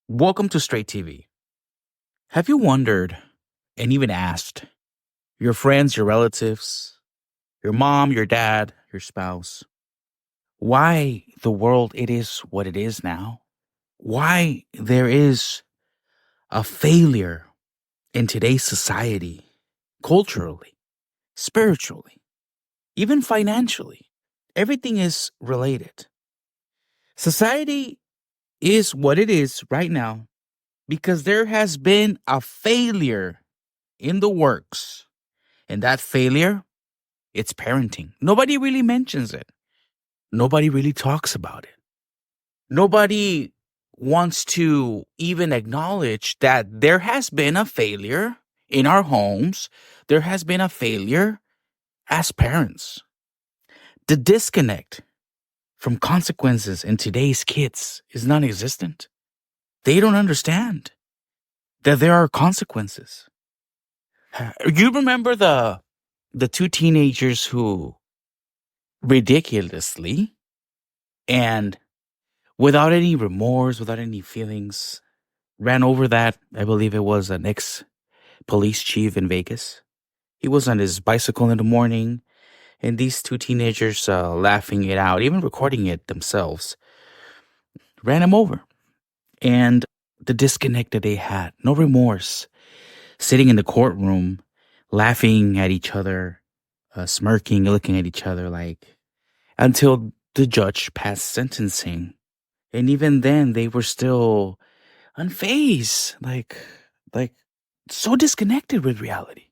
Welcome to Straight TV. Have you wondered and even asked your friends, your relatives, your mom, your dad, your spouse, why the world it is what it is now? Why there is a failure in today's society, culturally, spiritually, even financially? Everything is related. Society is what it is right now because there has been a failure in the works. And that failure, it's parenting. Nobody really mentions it. Nobody really talks about it. Nobody wants to even acknowledge that there has been a failure in our homes. There has been a failure as parents. The disconnect from consequences in today's kids is non existent. They don't understand that there are consequences. You remember the two teenagers who ridiculously and without any remorse, without any feelings, ran over that, I believe it was an ex-police chief in Vegas. He was on his bicycle in the morning, and these two teenagers, laughing it out, even recording it themselves, ran him over. And the disconnect that they had, no remorse, sitting in the courtroom, laughing at each other, smirking, looking at each other like, until the judge passed sentencing. And even then, they were still unfazed, like so disconnected with reality,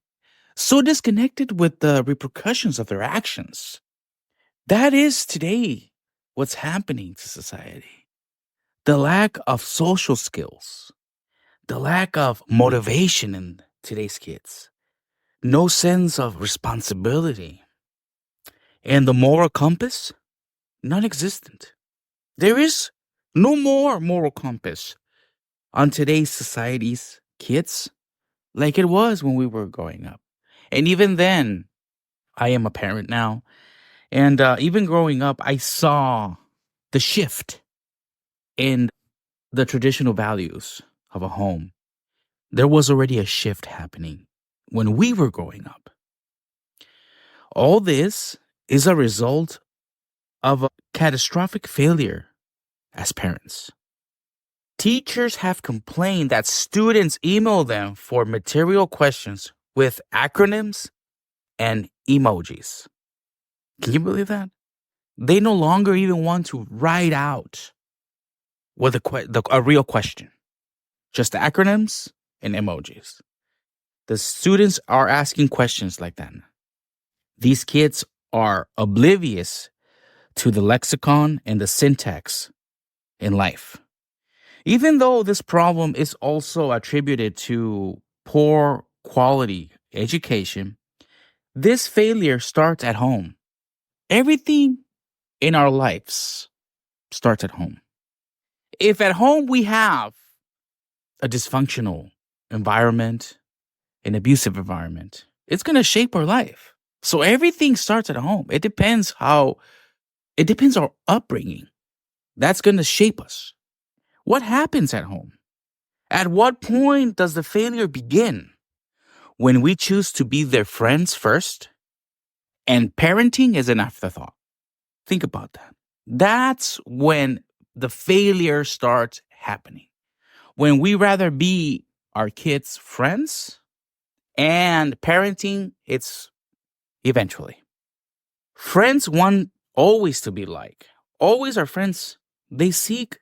so disconnected with the repercussions of their actions. That is today what's happening to society. The lack of social skills, the lack of motivation in today's kids, no sense of responsibility, and the moral compass, non existent. There is no more moral compass on today's society's kids like it was when we were growing up. And even then, I am a parent now. And even growing up, I saw the shift in the traditional values of a home. There was already a shift happening when we were growing up. All this is a result of a catastrophic failure as parents. Teachers have complained that students email them for material questions with acronyms and emojis. Can you believe that? They no longer even want to write out with a real question, just acronyms and emojis. The students are asking questions like that. These kids are oblivious to the lexicon and the syntax in life. Even though this problem is also attributed to poor quality education, this failure starts at home. Everything in our lives starts at home. If at home we have a dysfunctional environment, an abusive environment, it's going to shape our life. So everything starts at home. It depends our upbringing. That's going to shape us. What happens at home? At what point does the failure begin? When we choose to be their friends first and parenting is an afterthought. Think about that. That's when the failure starts happening. When we rather be our kids' friends and parenting, it's eventually. Friends want always to be like. Always our friends, they seek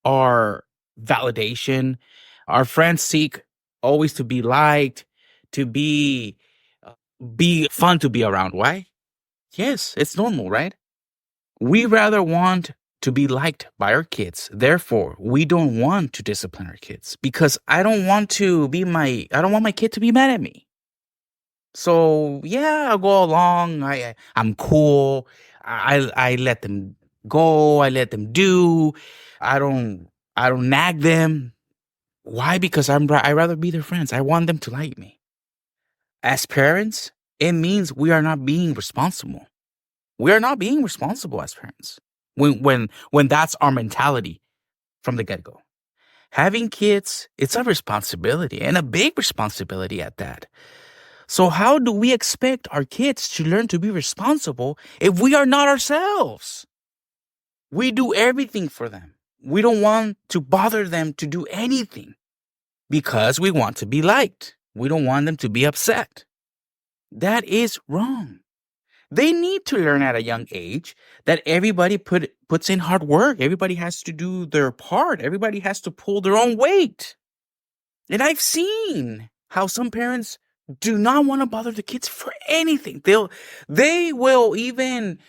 our validation. Our friends seek always to be liked, to be fun to be around. Why? Yes, it's normal, right? We rather want to be liked by our kids. Therefore, we don't want to discipline our kids because I don't want my kid to be mad at me. So yeah, I'll go along. I'm cool. I let them go. I let them do. I don't nag them. Why? Because I rather be their friends. I want them to like me. As parents, it means we are not being responsible. We are not being responsible as parents when that's our mentality from the get-go. Having kids, it's a responsibility and a big responsibility at that. So, how do we expect our kids to learn to be responsible if we are not ourselves? We do everything for them. We don't want to bother them to do anything because we want to be liked. We don't want them to be upset. That is wrong. They need to learn at a young age that everybody puts in hard work. Everybody has to do their part. Everybody has to pull their own weight. And I've seen how some parents do not want to bother the kids for anything. They will even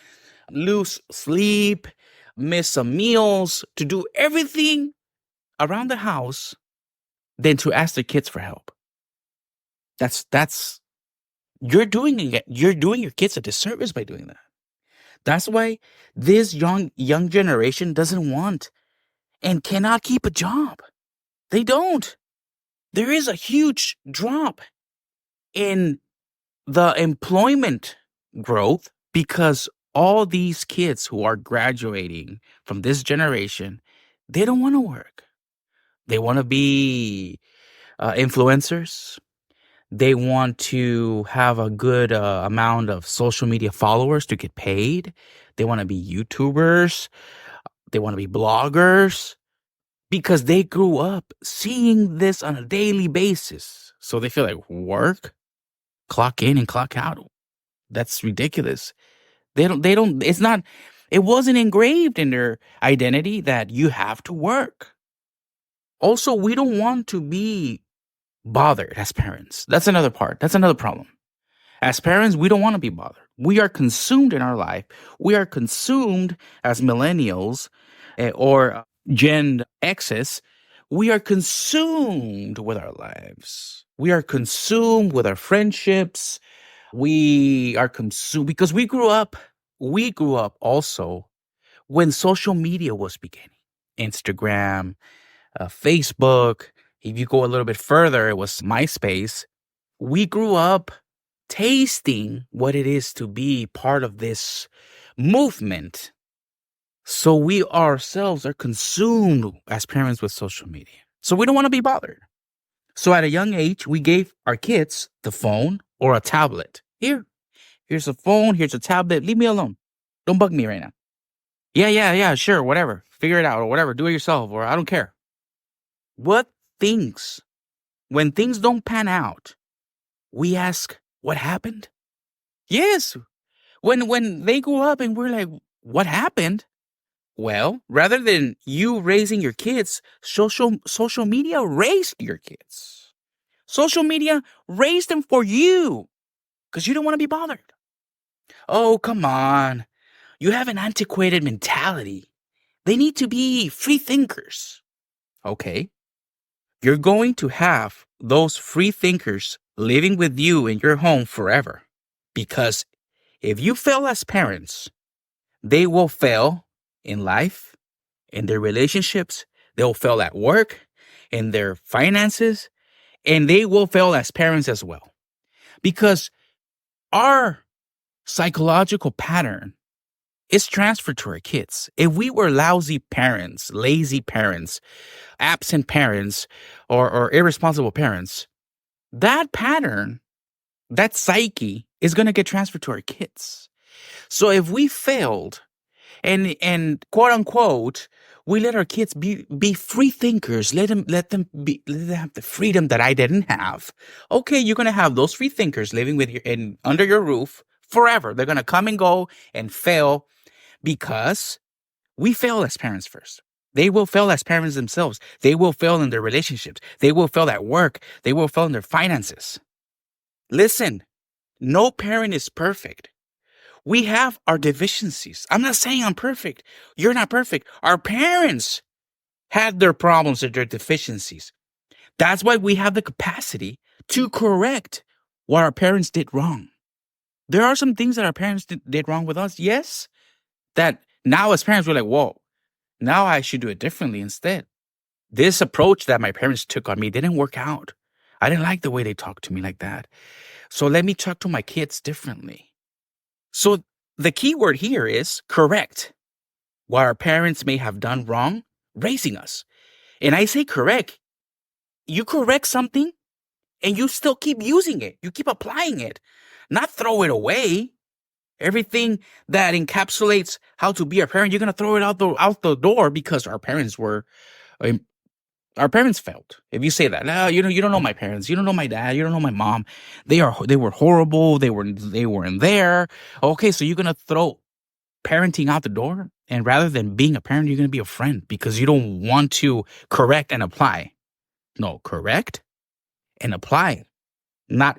lose sleep, miss some meals, to do everything around the house than to ask their kids for help. That's you're doing your kids a disservice by doing that. That's why this young generation doesn't want and cannot keep a job. They don't. There is a huge drop in the employment growth because all these kids who are graduating from this generation, they don't want to work. They want to be influencers. They want to have a good amount of social media followers to get paid. They want to be YouTubers. They want to be bloggers because they grew up seeing this on a daily basis. So they feel like work, clock in and clock out. That's ridiculous. It wasn't engraved in their identity that you have to work. Also, we don't want to be bothered as parents. That's another part. That's another problem. As parents, we don't want to be bothered. We are consumed in our life. We are consumed as millennials or Gen X's. We are consumed with our lives. We are consumed with our friendships. We are consumed because we grew up also when social media was beginning. Instagram, Facebook. If you go a little bit further, it was MySpace. We grew up tasting what it is to be part of this movement. So we ourselves are consumed as parents with social media. So we don't want to be bothered. So at a young age, we gave our kids the phone or a tablet. Here's a phone, here's a tablet. Leave me alone. Don't bug me right now. Yeah, sure, whatever. Figure it out or whatever. Do it yourself or I don't care. When things don't pan out, we ask, what happened? Yes. When they grow up and we're like, what happened? Well, rather than you raising your kids, social media raised your kids. Social media raised them for you because you don't want to be bothered. Oh, come on. You have an antiquated mentality. They need to be free thinkers. Okay. You're going to have those free thinkers living with you in your home forever. Because if you fail as parents, they will fail in life, in their relationships, they'll fail at work, in their finances, and they will fail as parents as well. Because our psychological pattern is transferred to our kids. If we were lousy parents, lazy parents, absent parents, or irresponsible parents, that pattern, that psyche is going to get transferred to our kids. So if we failed and quote unquote, we let our kids be free thinkers, let them have the freedom that I didn't have. Okay, you're going to have those free thinkers living with you and under your roof forever. They're going to come and go and fail because we fail as parents first. They will fail as parents themselves. They will fail in their relationships. They will fail at work. They will fail in their finances. Listen, no parent is perfect. We have our deficiencies. I'm not saying I'm perfect. You're not perfect. Our parents had their problems and their deficiencies. That's why we have the capacity to correct what our parents did wrong. There are some things that our parents did wrong with us, yes, that now as parents we're like, whoa, now I should do it differently instead. This approach that my parents took on me didn't work out. I didn't like the way they talked to me like that. So let me talk to my kids differently. So the key word here is correct what our parents may have done wrong raising us. And I say correct. You correct something and you still keep using it. You keep applying it, not throw it away. Everything that encapsulates how to be a parent, you're gonna throw it out the door because um, our parents failed. If you say that, no, you don't know my parents, you don't know my dad, you don't know my mom. They were horrible. They weren't there. Okay, so you're gonna throw parenting out the door, and rather than being a parent, you're gonna be a friend because you don't want to correct and apply. No, correct and apply. Not,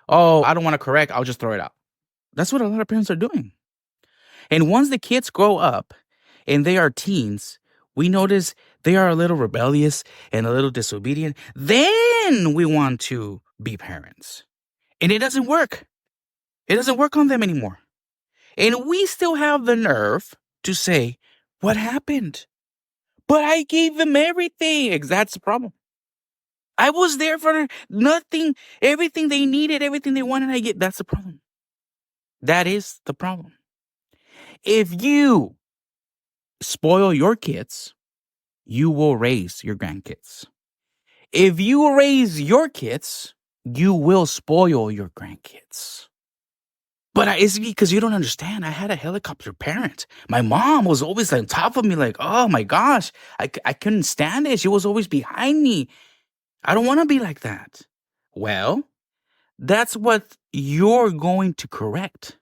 oh, I don't want to correct. I'll just throw it out. That's what a lot of parents are doing. And once the kids grow up and they are teens, we notice they are a little rebellious and a little disobedient. Then we want to be parents. And it doesn't work. It doesn't work on them anymore. And we still have the nerve to say, what happened? But I gave them everything. That's the problem. I was there for nothing, everything they needed, everything they wanted. That's the problem. That is the problem. If you spoil your kids, you will raise your grandkids. If you raise your kids, you will spoil your grandkids. But it's because you don't understand. I had a helicopter parent. My mom was always on top of me, like, oh my gosh, I couldn't stand it. She was always behind me. I don't want to be like that. Well, that's what you're going to correct.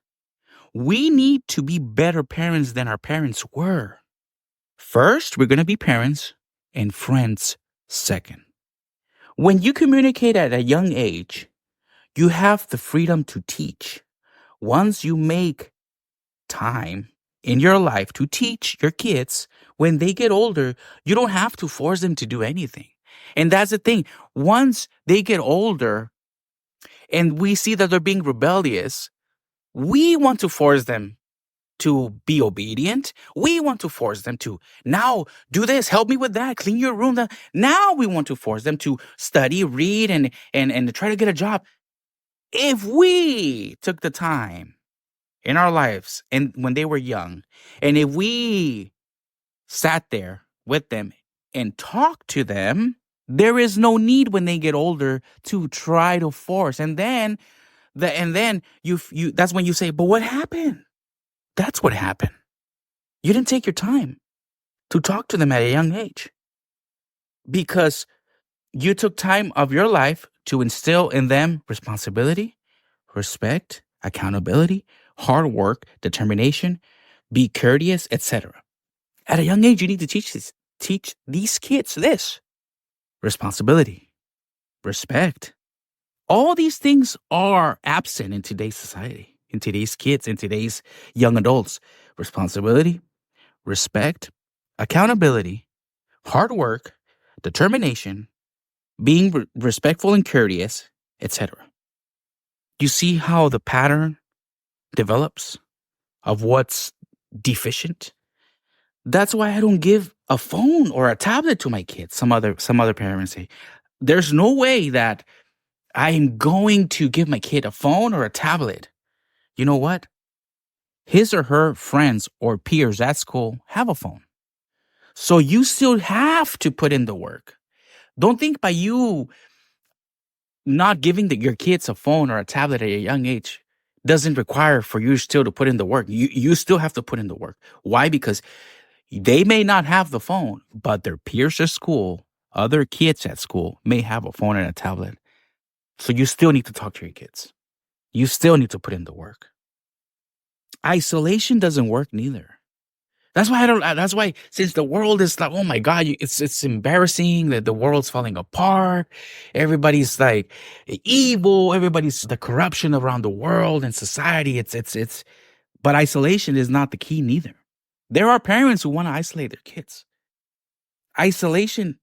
We need to be better parents than our parents were. First, we're going to be parents and friends second. When you communicate at a young age, you have the freedom to teach. Once you make time in your life to teach your kids, when they get older, you don't have to force them to do anything. And that's the thing. Once they get older and we see that they're being rebellious, we want to force them to be obedient. We want to force them to now do this, help me with that, clean your room. Now we want to force them to study, read, and try to get a job. If we took the time in our lives and when they were young, and if we sat there with them and talked to them, there is no need when they get older to try to force. And then you that's when you say, but what happened? That's what happened. You didn't take your time to talk to them at a young age because you took time of your life to instill in them responsibility, respect, accountability, hard work, determination, be courteous, etc. At a young age, you need to teach these kids this: responsibility, respect. All these things are absent in today's society, in today's kids, in today's young adults. Responsibility, respect, accountability, hard work, determination, being respectful and courteous, etc. You see how the pattern develops of what's deficient? That's why I don't give a phone or a tablet to my kids. Some other parents say, there's no way that I'm going to give my kid a phone or a tablet. You know what? His or her friends or peers at school have a phone. So you still have to put in the work. Don't think by you not giving your kids a phone or a tablet at a young age doesn't require for you still to put in the work. You still have to put in the work. Why? Because they may not have the phone, but their peers at school, other kids at school may have a phone and a tablet. So you still need to talk to your kids. You still need to put in the work. Isolation doesn't work neither. That's why since the world is like, oh my God, it's embarrassing that the world's falling apart. Everybody's like evil. Everybody's the corruption around the world and society. But isolation is not the key neither. There are parents who want to isolate their kids. Isolation,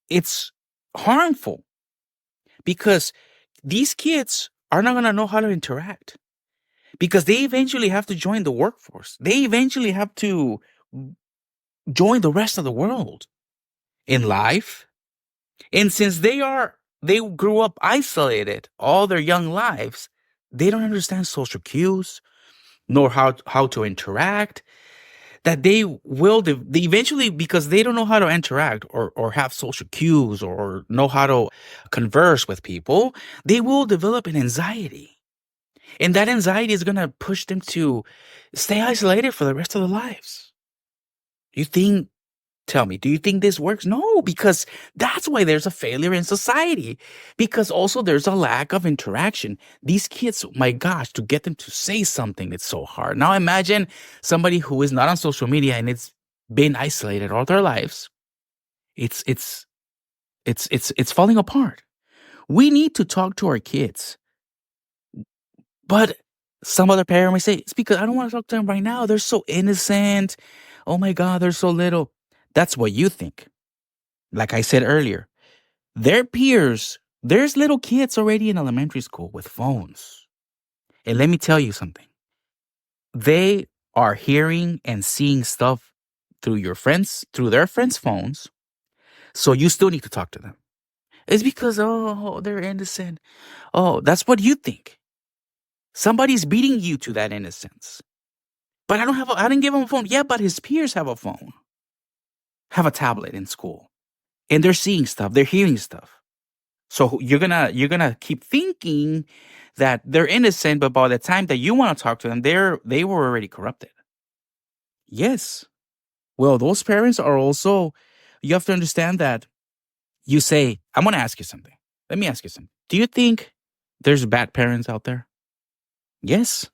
it's harmful because these kids are not going to know how to interact. Because they eventually have to join the workforce. They eventually have to join the rest of the world in life. And since they grew up isolated all their young lives, they don't understand social cues, nor how to interact. that they will they eventually, because they don't know how to interact or have social cues or know how to converse with people, they will develop an anxiety. And that anxiety is going to push them to stay isolated for the rest of their lives. You think, tell me, do you think this works? No, because that's why there's a failure in society. Because also there's a lack of interaction. These kids, my gosh, to get them to say something, it's so hard. Now imagine somebody who is not on social media and it's been isolated all their lives. It's falling apart. We need to talk to our kids. But some other parent may say, it's because I don't want to talk to them right now. They're so innocent. Oh my God, they're so little. That's what you think. Like I said earlier, their peers, there's little kids already in elementary school with phones. And let me tell you something. They are hearing and seeing stuff through their friends' phones. So you still need to talk to them. It's because, oh, they're innocent. Oh, that's what you think. Somebody's beating you to that innocence. But I didn't give him a phone. Yeah, but his peers have a phone, have a tablet in school. And they're seeing stuff, they're hearing stuff. So you're gonna keep thinking that they're innocent, but by the time that you want to talk to them, they were already corrupted. Yes. Well, those parents are also, you have to understand that you say, I'm gonna ask you something. Let me ask you something. Do you think there's bad parents out there? Yes.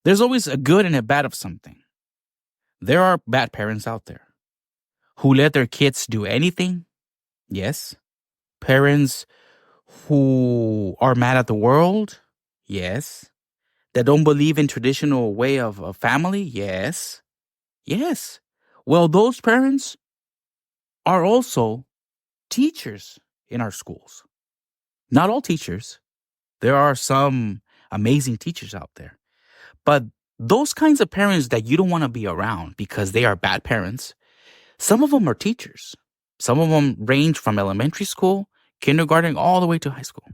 There's always a good and a bad of something. There are bad parents out there who let their kids do anything. Yes. Parents who are mad at the world. Yes. That don't believe in traditional way of a family. Yes. Yes. Well, those parents are also teachers in our schools. Not all teachers. There are some amazing teachers out there. But those kinds of parents that you don't want to be around because they are bad parents, some of them are teachers. Some of them range from elementary school, kindergarten, all the way to high school.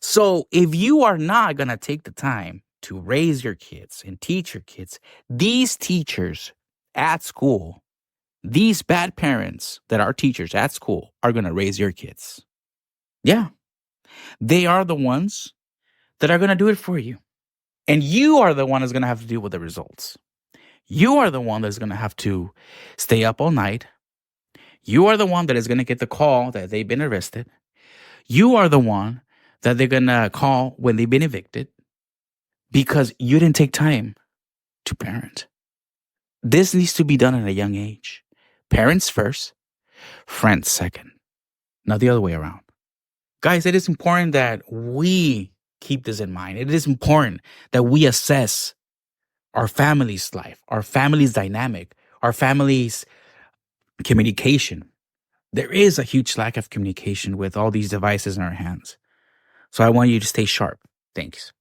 So if you are not going to take the time to raise your kids and teach your kids, these teachers at school, these bad parents that are teachers at school are going to raise your kids. Yeah. They are the ones that are going to do it for you. And you are the one that's going to have to deal with the results. You are the one that's going to have to stay up all night. You are the one that is going to get the call that they've been arrested. You are the one that they're going to call when they've been evicted because you didn't take time to parent. This needs to be done at a young age. Parents first, friends second. Not the other way around. Guys, it is important that we keep this in mind. It is important that we assess our family's life, our family's dynamic, our family's communication. There is a huge lack of communication with all these devices in our hands. So I want you to stay sharp. Thanks.